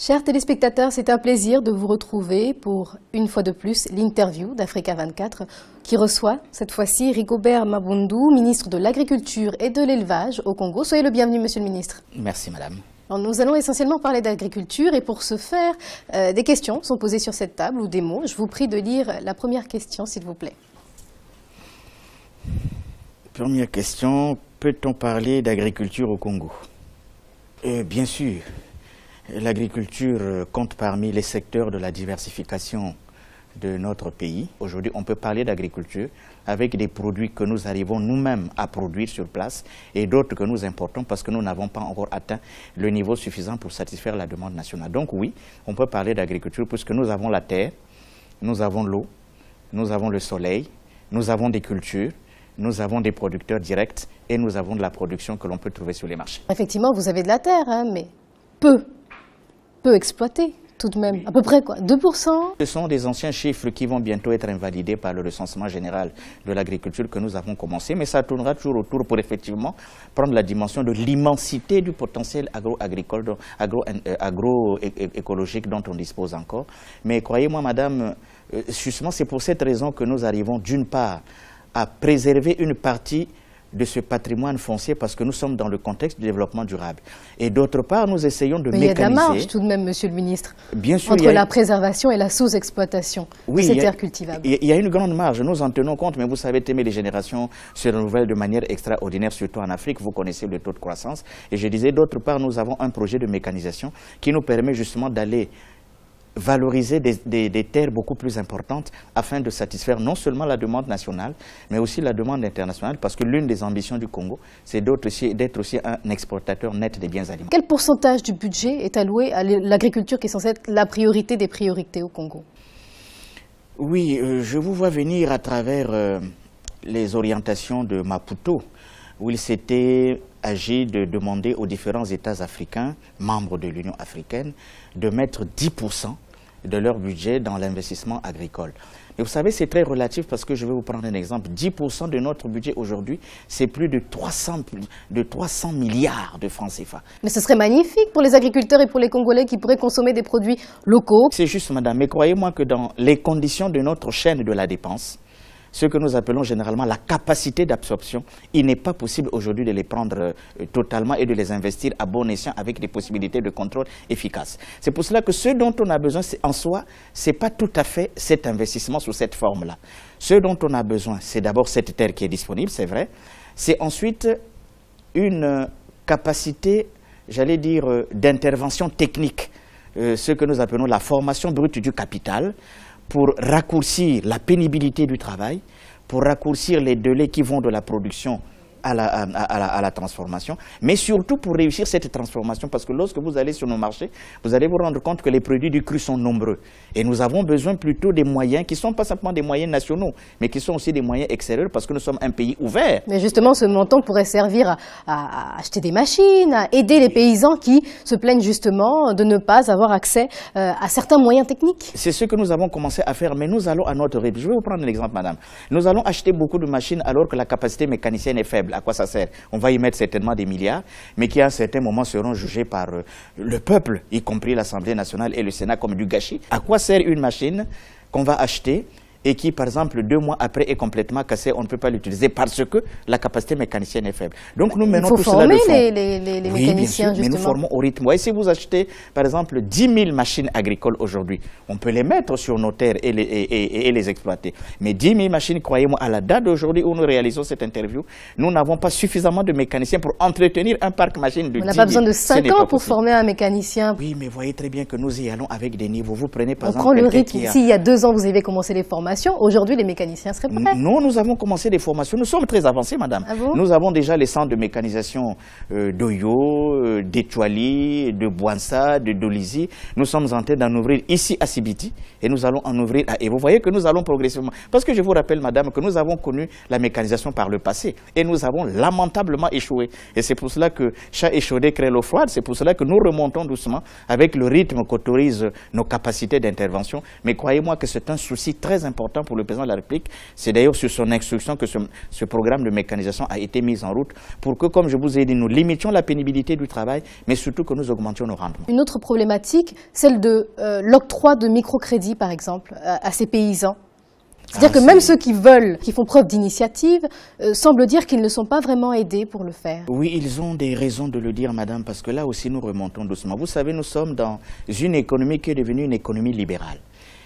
Chers téléspectateurs, c'est un plaisir de vous retrouver pour, une fois de plus, l'interview d'Africa 24 qui reçoit, cette fois-ci, Rigobert Mabundu, ministre de l'Agriculture et de l'Élevage au Congo. Soyez le bienvenu, monsieur le ministre. Merci, madame. Alors, nous allons essentiellement parler d'agriculture et pour ce faire, des questions sont posées sur cette table ou des mots. Je vous prie de lire la première question, s'il vous plaît. Première question, peut-on parler d'agriculture au Congo? Bien sûr. L'agriculture compte parmi les secteurs de la diversification de notre pays. Aujourd'hui, on peut parler d'agriculture avec des produits que nous arrivons nous-mêmes à produire sur place et d'autres que nous importons parce que nous n'avons pas encore atteint le niveau suffisant pour satisfaire la demande nationale. Donc oui, on peut parler d'agriculture puisque nous avons la terre, nous avons l'eau, nous avons le soleil, nous avons des cultures, nous avons des producteurs directs et nous avons de la production que l'on peut trouver sur les marchés. Effectivement, vous avez de la terre, hein, mais peu exploité tout de même, à peu près quoi, 2%? Ce sont des anciens chiffres qui vont bientôt être invalidés par le recensement général de l'agriculture que nous avons commencé, mais ça tournera toujours autour pour effectivement prendre la dimension de l'immensité du potentiel agroagricole, agroécologique dont on dispose encore. Mais croyez-moi, madame, justement c'est pour cette raison que nous arrivons d'une part à préserver une partie de ce patrimoine foncier parce que nous sommes dans le contexte du développement durable. Et d'autre part, nous essayons de mécaniser... Mais il y a de la marge tout de même, monsieur le ministre, bien sûr, entre la préservation et la sous-exploitation de ces terres cultivables. Il y a une grande marge, nous en tenons compte, mais vous savez, les générations se renouvellent de manière extraordinaire, surtout en Afrique, vous connaissez le taux de croissance. Et je disais, d'autre part, nous avons un projet de mécanisation qui nous permet justement d'aller valoriser des terres beaucoup plus importantes afin de satisfaire non seulement la demande nationale, mais aussi la demande internationale, parce que l'une des ambitions du Congo, c'est d'être aussi un exportateur net des biens alimentaires. Quel pourcentage du budget est alloué à l'agriculture qui est censée être la priorité des priorités au Congo? Oui, je vous vois venir à travers les orientations de Maputo, où il s'était agi de demander aux différents États africains, membres de l'Union africaine, de mettre 10% de leur budget dans l'investissement agricole. Et vous savez, c'est très relatif parce que je vais vous prendre un exemple. 10% de notre budget aujourd'hui, c'est plus de 300 milliards de francs CFA. Mais ce serait magnifique pour les agriculteurs et pour les Congolais qui pourraient consommer des produits locaux. C'est juste, madame, mais croyez-moi que dans les conditions de notre chaîne de la dépense, ce que nous appelons généralement la capacité d'absorption, il n'est pas possible aujourd'hui de les prendre totalement et de les investir à bon escient avec des possibilités de contrôle efficaces. C'est pour cela que ce dont on a besoin, en soi, ce n'est pas tout à fait cet investissement sous cette forme-là. Ce dont on a besoin, c'est d'abord cette terre qui est disponible, c'est vrai. C'est ensuite une capacité, j'allais dire, d'intervention technique, ce que nous appelons la formation brute du capital, pour raccourcir la pénibilité du travail, pour raccourcir les délais qui vont de la production à la transformation, mais surtout pour réussir cette transformation, parce que lorsque vous allez sur nos marchés, vous allez vous rendre compte que les produits du cru sont nombreux. Et nous avons besoin plutôt des moyens qui ne sont pas simplement des moyens nationaux, mais qui sont aussi des moyens extérieurs, parce que nous sommes un pays ouvert. Mais justement, ce montant pourrait servir à acheter des machines, à aider les paysans qui se plaignent justement de ne pas avoir accès à certains moyens techniques. C'est ce que nous avons commencé à faire, mais nous allons à notre rythme. Je vais vous prendre un exemple, madame. Nous allons acheter beaucoup de machines alors que la capacité mécanicienne est faible. À quoi ça sert? On va y mettre certainement des milliards, mais qui à un certain moment seront jugés par le peuple, y compris l'Assemblée nationale et le Sénat, comme du gâchis. À quoi sert une machine qu'on va acheter et qui, par exemple, 2 mois après est complètement cassée, on ne peut pas l'utiliser parce que la capacité mécanicienne est faible. Donc nous menons tout cela de front. Il faut former les mécaniciens, bien sûr, mais nous formons au rythme. Et si vous achetez, par exemple, 10 000 machines agricoles aujourd'hui, on peut les mettre sur nos terres et les exploiter. Mais 10 000 machines, croyez-moi, à la date d'aujourd'hui où nous réalisons cette interview, nous n'avons pas suffisamment de mécaniciens pour entretenir un parc machine de 10 000. On n'a pas besoin de 5 ans pour former un mécanicien. Oui, mais voyez très bien que nous y allons avec des niveaux. Vous prenez par exemple... On prend le rythme. S'il y a 2 ans, vous avez commencé les formations, aujourd'hui, les mécaniciens seraient prêts. Non, nous avons commencé des formations. Nous sommes très avancés, madame. Ah bon? Nous avons déjà les centres de mécanisation d'Oyo, d'Étoili, de Bouansa, de Dolizy. Nous sommes en train d'en ouvrir ici à Sibiti et nous allons en ouvrir à... Et vous voyez que nous allons progressivement. Parce que je vous rappelle, madame, que nous avons connu la mécanisation par le passé et nous avons lamentablement échoué. Et c'est pour cela que chat échaudé crée l'eau froide. C'est pour cela que nous remontons doucement avec le rythme qu'autorisent nos capacités d'intervention. Mais croyez-moi que c'est un souci très important important pour le président de la République. C'est d'ailleurs sur son instruction que ce programme de mécanisation a été mis en route pour que, comme je vous ai dit, nous limitions la pénibilité du travail, mais surtout que nous augmentions nos rendements. Une autre problématique, celle de l'octroi de microcrédits, par exemple, à ces paysans. C'est-à-dire que même ceux qui font preuve d'initiative, semblent dire qu'ils ne sont pas vraiment aidés pour le faire. Oui, ils ont des raisons de le dire, madame, parce que là aussi nous remontons doucement. Vous savez, nous sommes dans une économie qui est devenue une économie libérale.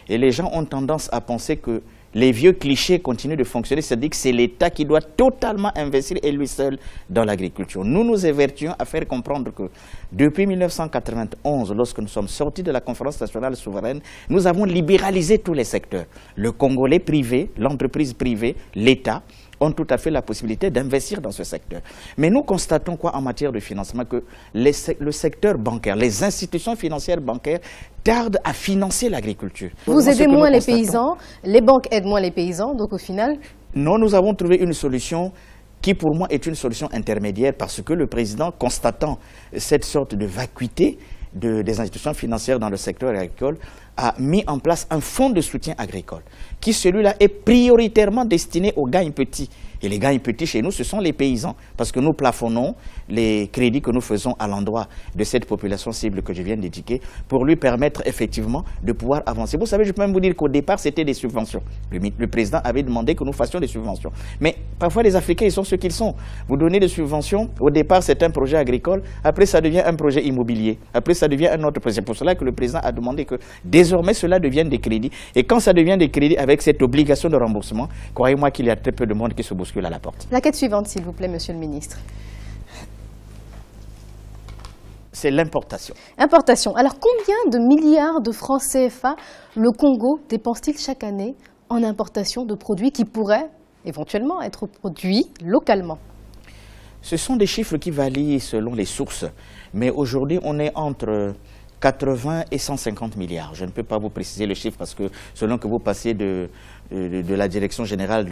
Et les gens ont tendance à penser que les vieux clichés continuent de fonctionner, c'est-à-dire que c'est l'État qui doit totalement investir et lui seul dans l'agriculture. Nous nous évertuons à faire comprendre que depuis 1991, lorsque nous sommes sortis de la conférence nationale souveraine, nous avons libéralisé tous les secteurs. Le Congolais privé, l'entreprise privée, l'État ont tout à fait la possibilité d'investir dans ce secteur. Mais nous constatons quoi en matière de financement? Que le secteur bancaire, les institutions financières bancaires tardent à financer l'agriculture. Vous aidez moins les paysans, les banques aident moins les paysans, donc au final... Non, nous avons trouvé une solution qui pour moi est une solution intermédiaire parce que le président, constatant cette sorte de vacuité des institutions financières dans le secteur agricole, a mis en place un fonds de soutien agricole qui, celui-là, est prioritairement destiné aux gains petits. Et les gains petits chez nous, ce sont les paysans, parce que nous plafonnons les crédits que nous faisons à l'endroit de cette population cible que je viens d'indiquer pour lui permettre effectivement de pouvoir avancer. Vous savez, je peux même vous dire qu'au départ, c'était des subventions. Le président avait demandé que nous fassions des subventions. Mais parfois, les Africains, ils sont ce qu'ils sont. Vous donnez des subventions, au départ, c'est un projet agricole, après, ça devient un projet immobilier, après, ça devient un autre projet. C'est pour cela que le président a demandé que désormais, cela devienne des crédits. Et quand ça devient des crédits avec cette obligation de remboursement, croyez-moi qu'il y a très peu de monde qui se bouscule à la porte. La quête suivante, s'il vous plaît, monsieur le ministre. C'est l'importation. Importation. Alors, combien de milliards de francs CFA le Congo dépense-t-il chaque année en importation de produits qui pourraient éventuellement être produits localement? Ce sont des chiffres qui varient selon les sources. Mais aujourd'hui, on est entre 80 et 150 milliards. Je ne peux pas vous préciser le chiffre parce que selon que vous passez de la direction générale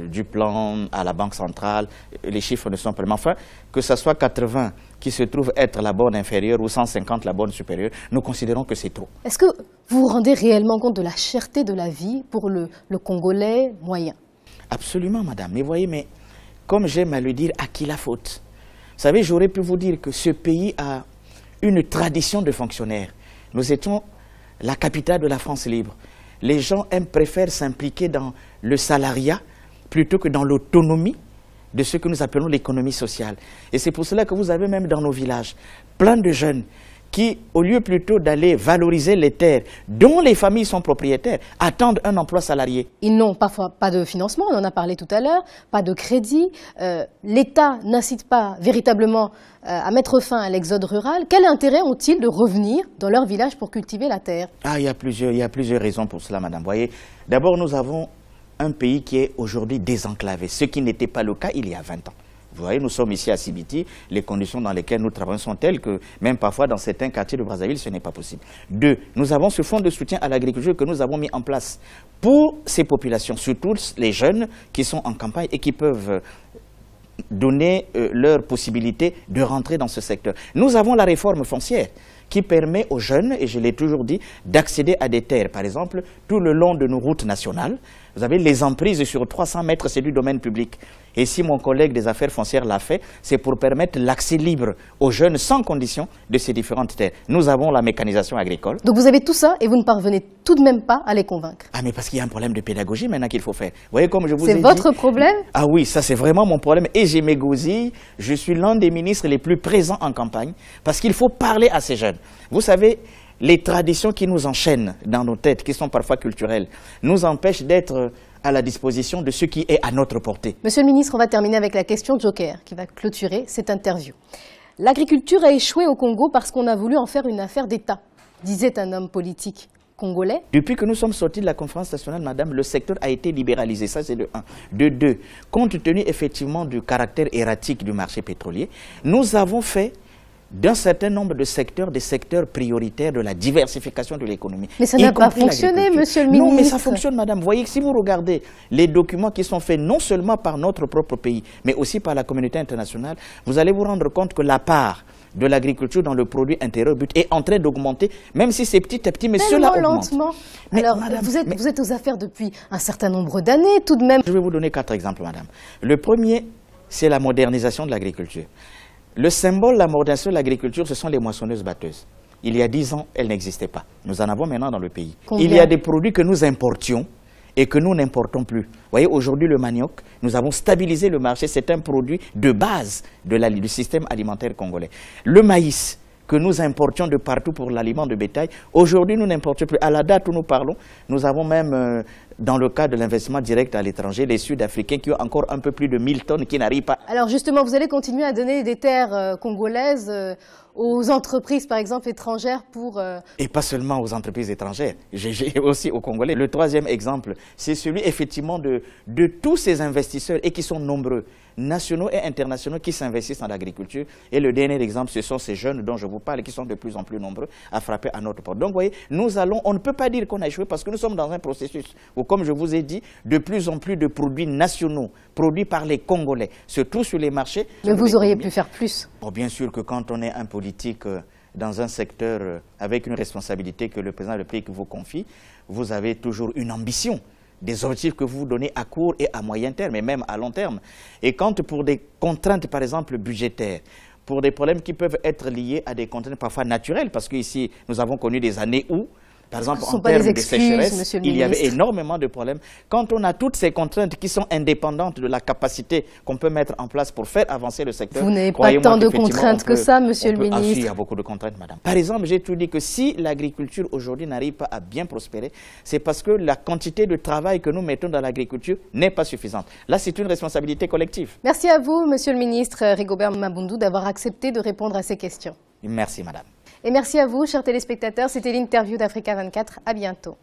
du plan à la Banque centrale, les chiffres ne sont pas... Mais enfin, que ce soit 80 qui se trouve être la borne inférieure ou 150 la borne supérieure, nous considérons que c'est trop. Est-ce que vous vous rendez réellement compte de la cherté de la vie pour le Congolais moyen? Absolument, madame. Mais voyez, mais comme j'aime à le dire, à qui la faute? Vous savez, j'aurais pu vous dire que ce pays a une tradition de fonctionnaires. Nous étions la capitale de la France libre. Les gens préfèrent s'impliquer dans le salariat plutôt que dans l'autonomie de ce que nous appelons l'économie sociale. Et c'est pour cela que vous avez même dans nos villages plein de jeunes qui, au lieu plutôt d'aller valoriser les terres dont les familles sont propriétaires, attendent un emploi salarié. Ils n'ont parfois pas de financement, on en a parlé tout à l'heure, pas de crédit. L'État n'incite pas véritablement à mettre fin à l'exode rural. Quel intérêt ont-ils de revenir dans leur village pour cultiver la terre? Il y a plusieurs raisons pour cela, madame. Vous voyez, d'abord, nous avons un pays qui est aujourd'hui désenclavé, ce qui n'était pas le cas il y a 20 ans. Vous voyez, nous sommes ici à Sibiti, les conditions dans lesquelles nous travaillons sont telles que même parfois dans certains quartiers de Brazzaville, ce n'est pas possible. Deux, nous avons ce fonds de soutien à l'agriculture que nous avons mis en place pour ces populations, surtout les jeunes qui sont en campagne et qui peuvent donner leur possibilité de rentrer dans ce secteur. Nous avons la réforme foncière qui permet aux jeunes, et je l'ai toujours dit, d'accéder à des terres. Par exemple, tout le long de nos routes nationales, vous avez les emprises sur 300 mètres, c'est du domaine public. Et si mon collègue des affaires foncières l'a fait, c'est pour permettre l'accès libre aux jeunes sans condition de ces différentes terres. Nous avons la mécanisation agricole. Donc vous avez tout ça et vous ne parvenez tout de même pas à les convaincre? Ah mais parce qu'il y a un problème de pédagogie maintenant qu'il faut faire. Vous voyez comme je vous ai dit... C'est votre problème? Ah oui, ça c'est vraiment mon problème. Et j'ai m'égosille, je suis l'un des ministres les plus présents en campagne parce qu'il faut parler à ces jeunes. Vous savez, les traditions qui nous enchaînent dans nos têtes, qui sont parfois culturelles, nous empêchent d'être à la disposition de ce qui est à notre portée. Monsieur le ministre, on va terminer avec la question Joker qui va clôturer cette interview. L'agriculture a échoué au Congo parce qu'on a voulu en faire une affaire d'État, disait un homme politique congolais. Depuis que nous sommes sortis de la conférence nationale, madame, le secteur a été libéralisé. Ça, c'est de 1. De 2, compte tenu effectivement du caractère erratique du marché pétrolier, nous avons fait d'un certain nombre de secteurs, des secteurs prioritaires de la diversification de l'économie. Mais ça n'a pas fonctionné, monsieur le ministre. Non, mais ça fonctionne, madame. Vous voyez que si vous regardez les documents qui sont faits non seulement par notre propre pays, mais aussi par la communauté internationale, vous allez vous rendre compte que la part de l'agriculture dans le produit intérieur brut est en train d'augmenter, même si c'est petit à petit, mais cela augmente. Lentement. Mais, alors, madame, vous êtes aux affaires depuis un certain nombre d'années, tout de même. Je vais vous donner 4 exemples, madame. Le premier, c'est la modernisation de l'agriculture. Le symbole de la modernisation de l'agriculture, ce sont les moissonneuses-batteuses. Il y a 10 ans, elles n'existaient pas. Nous en avons maintenant dans le pays. Combien? Il y a des produits que nous importions et que nous n'importons plus. Vous voyez, aujourd'hui, le manioc, nous avons stabilisé le marché. C'est un produit de base du système alimentaire congolais. Le maïs, que nous importions de partout pour l'aliment de bétail, aujourd'hui, nous n'importons plus. À la date où nous parlons, nous avons même, dans le cadre de l'investissement direct à l'étranger, les Sud-Africains qui ont encore un peu plus de 1000 tonnes qui n'arrivent pas. Alors justement, vous allez continuer à donner des terres congolaises aux entreprises, par exemple, étrangères pour... Et pas seulement aux entreprises étrangères, j'ai aussi aux Congolais. Le troisième exemple, c'est celui effectivement de tous ces investisseurs, et qui sont nombreux, nationaux et internationaux, qui s'investissent dans l'agriculture. Et le dernier exemple, ce sont ces jeunes dont je vous parle, qui sont de plus en plus nombreux à frapper à notre porte. Donc, vous voyez, on ne peut pas dire qu'on a échoué parce que nous sommes dans un processus où, comme je vous ai dit, de plus en plus de produits nationaux, produits par les Congolais, surtout sur les marchés. Mais vous auriez pu faire plus. Bon, bien sûr que quand on est un politique dans un secteur avec une responsabilité que le président de la République vous confie, vous avez toujours une ambition, des objectifs que vous vous donnez à court et à moyen terme, et même à long terme. Et quand pour des contraintes, par exemple, budgétaires, pour des problèmes qui peuvent être liés à des contraintes parfois naturelles, parce qu'ici, nous avons connu des années où, par exemple, en termes de sécheresse, il y avait énormément de problèmes. Quand on a toutes ces contraintes qui sont indépendantes de la capacité qu'on peut mettre en place pour faire avancer le secteur... Vous n'avez pas tant de contraintes que ça, monsieur le ministre. Ah, si, il y a beaucoup de contraintes, madame. Par exemple, j'ai tout dit que si l'agriculture aujourd'hui n'arrive pas à bien prospérer, c'est parce que la quantité de travail que nous mettons dans l'agriculture n'est pas suffisante. Là, c'est une responsabilité collective. Merci à vous, monsieur le ministre Rigobert Mabundu, d'avoir accepté de répondre à ces questions. Merci, madame. Et merci à vous, chers téléspectateurs. C'était l'interview d'Africa 24. À bientôt.